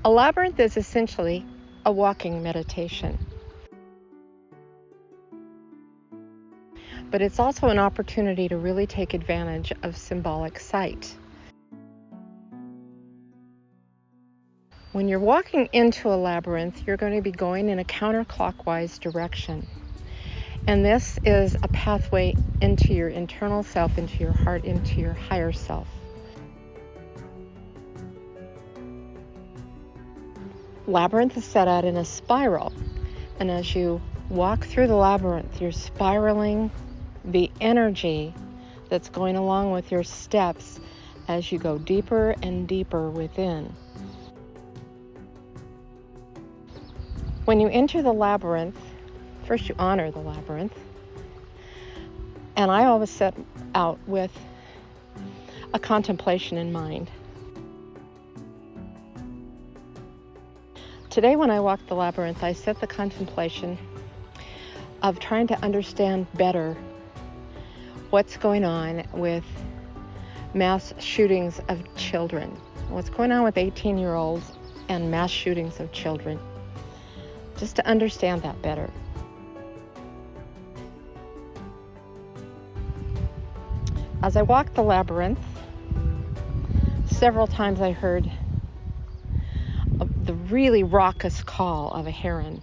A labyrinth is essentially a walking meditation, but it's also an opportunity to really take advantage of symbolic sight. When you're walking into a labyrinth, you're going to be going in a counterclockwise direction. And this is a pathway into your internal self, into your heart, into your higher self. Labyrinth is set out in a spiral. And as you walk through the labyrinth, you're spiraling the energy that's going along with your steps as you go deeper and deeper within. When you enter the labyrinth, first you honor the labyrinth. And I always set out with a contemplation in mind. Today when I walked the labyrinth, I set the contemplation of trying to understand better what's going on with mass shootings of children. What's going on with 18-year-olds and mass shootings of children. Just to understand that better. As I walked the labyrinth, several times I heard the really raucous call of a heron.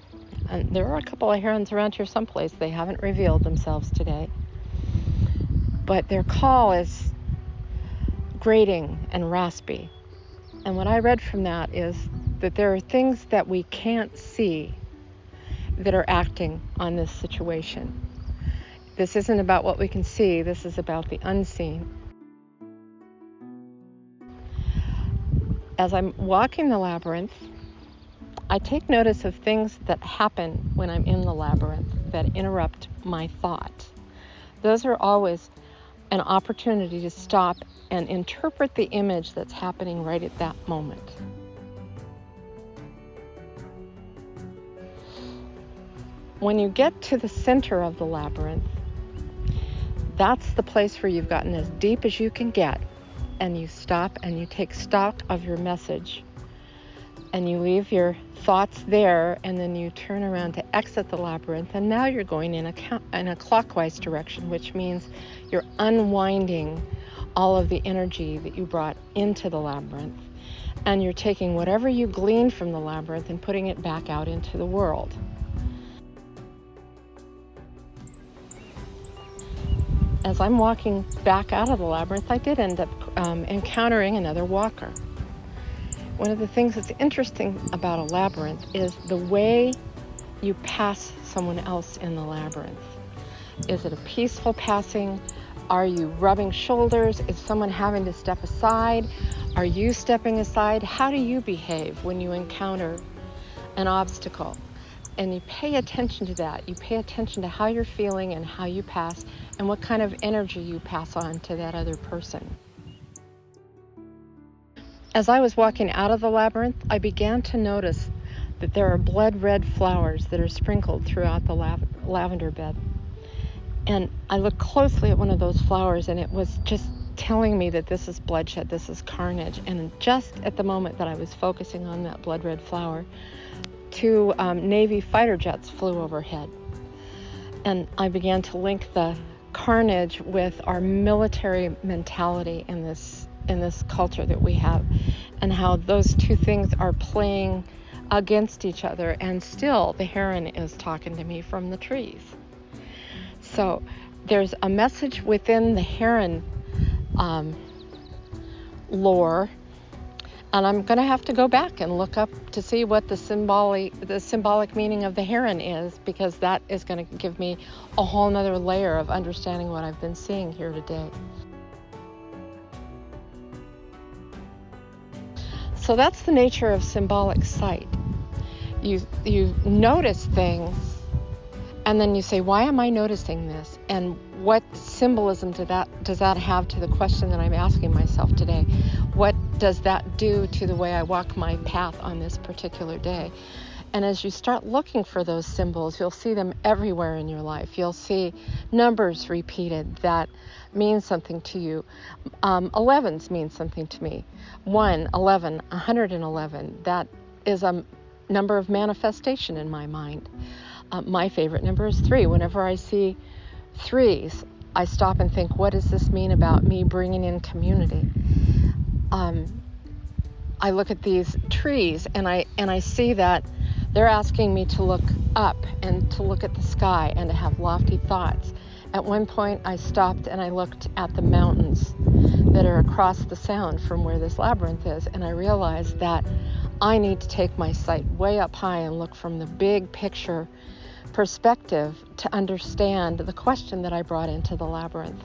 And there are a couple of herons around here someplace. They haven't revealed themselves today. But their call is grating and raspy. And what I read from that is that there are things that we can't see that are acting on this situation. This isn't about what we can see, this is about the unseen. As I'm walking the labyrinth, I take notice of things that happen when I'm in the labyrinth that interrupt my thought. Those are always an opportunity to stop and interpret the image that's happening right at that moment. When you get to the center of the labyrinth, that's the place where you've gotten as deep as you can get, and you stop and you take stock of your message, and you leave your thoughts there, and then you turn around to exit the labyrinth, and now you're going in a clockwise direction, which means you're unwinding all of the energy that you brought into the labyrinth, and you're taking whatever you gleaned from the labyrinth and putting it back out into the world. As I'm walking back out of the labyrinth, I did end up encountering another walker. One of the things that's interesting about a labyrinth is the way you pass someone else in the labyrinth. Is it a peaceful passing? Are you rubbing shoulders? Is someone having to step aside? Are you stepping aside? How do you behave when you encounter an obstacle? And you pay attention to that. You pay attention to how you're feeling and how you pass and what kind of energy you pass on to that other person. As I was walking out of the labyrinth, I began to notice that there are blood red flowers that are sprinkled throughout the lavender bed. And I looked closely at one of those flowers, and it was just telling me that this is bloodshed, this is carnage. And just at the moment that I was focusing on that blood red flower, two Navy fighter jets flew overhead. And I began to link the carnage with our military mentality in this culture that we have, and how those two things are playing against each other, and still the heron is talking to me from the trees. So there's a message within the heron lore, and I'm going to have to go back and look up to see what the symbolic meaning of the heron is, because that is going to give me a whole nother layer of understanding what I've been seeing here today. So that's the nature of symbolic sight. You notice things, and then you say, why am I noticing this? And what symbolism does that have to the question that I'm asking myself today? What does that do to the way I walk my path on this particular day? And as you start looking for those symbols, you'll see them everywhere in your life. You'll see numbers repeated that mean something to you. 11s mean something to me. 1, 11, 111. That is a number of manifestation in my mind. My favorite number is 3. Whenever I see 3s, I stop and think, what does this mean about me bringing in community? I look at these trees and I see that they're asking me to look up and to look at the sky and to have lofty thoughts. At one point, I stopped and I looked at the mountains that are across the sound from where this labyrinth is, and I realized that I need to take my sight way up high and look from the big picture perspective to understand the question that I brought into the labyrinth.